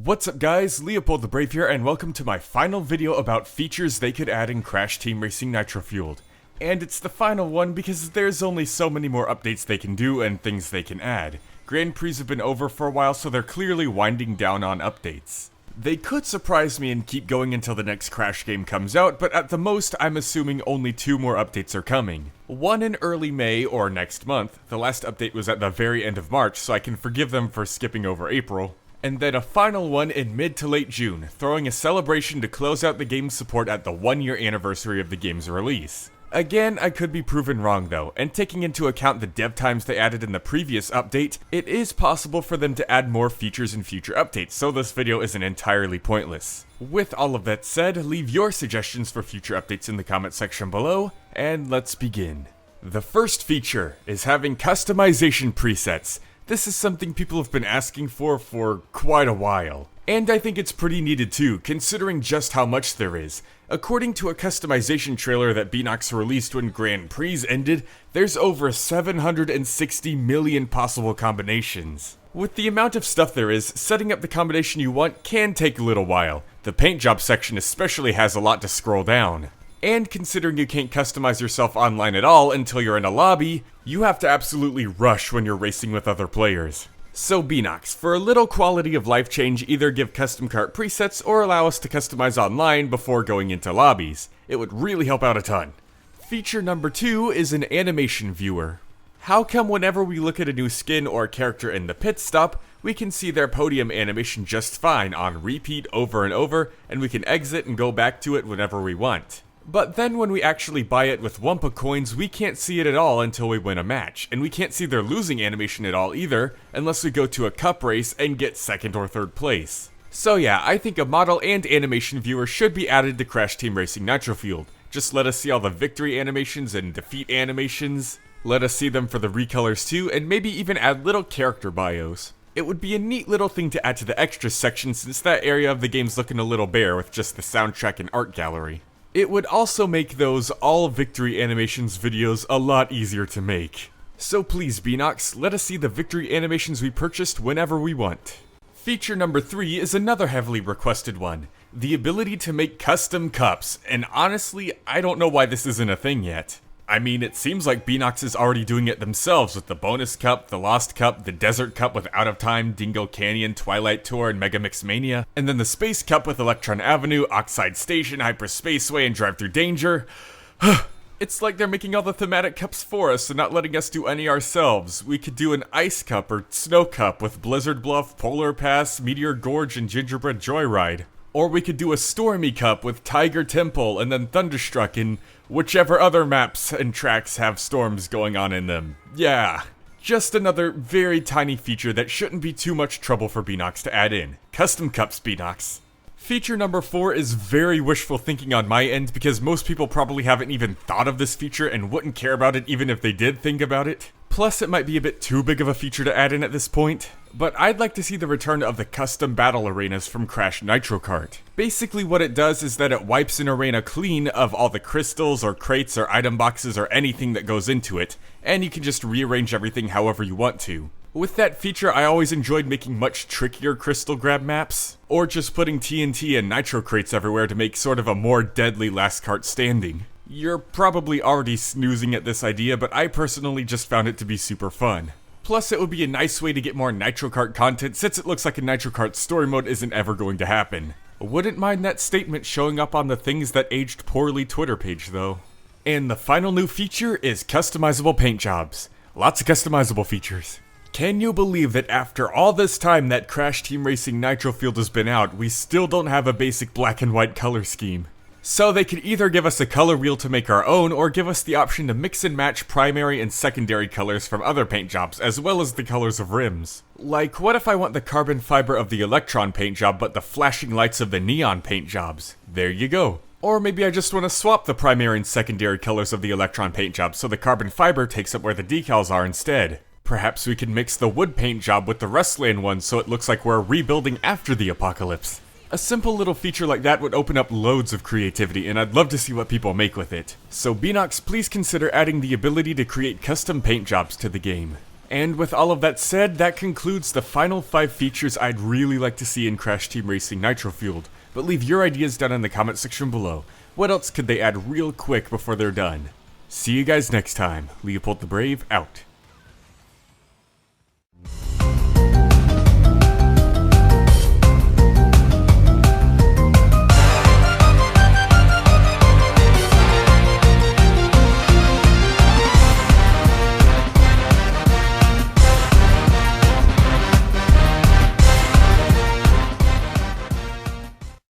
What's up guys, LeopoldTheBrave here, and welcome to my final video about features they could add in Crash Team Racing Nitro-Fueled. And it's the final one because there's only so many more updates they can do and things they can add. Grand Prix have been over for a while, so they're clearly winding down on updates. They could surprise me and keep going until the next Crash game comes out, but at the most I'm assuming only 2 more updates are coming. One in early May or next month, the last update was at the very end of March, so I can forgive them for skipping over April. And then a final one in mid to late June, throwing a celebration to close out the game's support at the 1-year anniversary of the game's release. Again, I could be proven wrong though, and taking into account the dev times they added in the previous update, it is possible for them to add more features in future updates, so this video isn't entirely pointless. With all of that said, leave your suggestions for future updates in the comment section below, and let's begin. The first feature is having customization presets. This is something people have been asking for quite a while. And I think it's pretty needed too, considering just how much there is. According to a customization trailer that Beenox released when Grand Prix ended, there's over 760 million possible combinations. With the amount of stuff there is, setting up the combination you want can take a little while. The paint job section especially has a lot to scroll down. And considering you can't customize yourself online at all until you're in a lobby, you have to absolutely rush when you're racing with other players. So Beenox, for a little quality of life change, either give custom kart presets or allow us to customize online before going into lobbies. It would really help out a ton. Feature number 2 is an animation viewer. How come whenever we look at a new skin or character in the pit stop, we can see their podium animation just fine on repeat over and over, and we can exit and go back to it whenever we want? But then when we actually buy it with Wumpa coins, we can't see it at all until we win a match, and we can't see their losing animation at all either, unless we go to a cup race and get 2nd or 3rd place. So yeah, I think a model and animation viewer should be added to Crash Team Racing Nitro-Fueled. Just let us see all the victory animations and defeat animations, let us see them for the recolors too, and maybe even add little character bios. It would be a neat little thing to add to the extras section since that area of the game's looking a little bare with just the soundtrack and art gallery. It would also make those all victory animations videos a lot easier to make. So please Beenox, let us see the victory animations we purchased whenever we want. Feature number 3 is another heavily requested one. The ability to make custom cups, and honestly, I don't know why this isn't a thing yet. I mean, it seems like Beenox is already doing it themselves with the Bonus Cup, the Lost Cup, the Desert Cup with Out of Time, Dingo Canyon, Twilight Tour, and Mega Mix Mania, and then the Space Cup with Electron Avenue, Oxide Station, Hyper Spaceway, and Drive Through Danger. It's like they're making all the thematic cups for us and not letting us do any ourselves. We could do an Ice Cup or Snow Cup with Blizzard Bluff, Polar Pass, Meteor Gorge, and Gingerbread Joyride. Or we could do a Stormy Cup with Tiger Temple and then Thunderstruck and whichever other maps and tracks have storms going on in them. Yeah. Just another very tiny feature that shouldn't be too much trouble for Beenox to add in. Custom cups, Beenox. Feature number 4 is very wishful thinking on my end because most people probably haven't even thought of this feature and wouldn't care about it even if they did think about it. Plus, it might be a bit too big of a feature to add in at this point, but I'd like to see the return of the custom battle arenas from Crash Nitro Kart. Basically what it does is that it wipes an arena clean of all the crystals or crates or item boxes or anything that goes into it, and you can just rearrange everything however you want to. With that feature, I always enjoyed making much trickier crystal grab maps, or just putting TNT and nitro crates everywhere to make sort of a more deadly last kart standing. You're probably already snoozing at this idea, but I personally just found it to be super fun. Plus, it would be a nice way to get more Nitro Kart content since it looks like a Nitro Kart story mode isn't ever going to happen. Wouldn't mind that statement showing up on the Things That Aged Poorly Twitter page though. And the final new feature is customizable paint jobs. Lots of customizable features. Can you believe that after all this time that Crash Team Racing Nitro-Fueled has been out, we still don't have a basic black and white color scheme? So they could either give us a color wheel to make our own, or give us the option to mix and match primary and secondary colors from other paint jobs, as well as the colors of rims. Like, what if I want the carbon fiber of the Electron paint job, but the flashing lights of the neon paint jobs? There you go. Or maybe I just want to swap the primary and secondary colors of the Electron paint job, so the carbon fiber takes up where the decals are instead. Perhaps we could mix the wood paint job with the Rustland one so it looks like we're rebuilding after the apocalypse. A simple little feature like that would open up loads of creativity, and I'd love to see what people make with it. So Beenox, please consider adding the ability to create custom paint jobs to the game. And with all of that said, that concludes the final 5 features I'd really like to see in Crash Team Racing Nitro-Fueled, but leave your ideas down in the comment section below. What else could they add real quick before they're done? See you guys next time. LeopoldTheBrave out.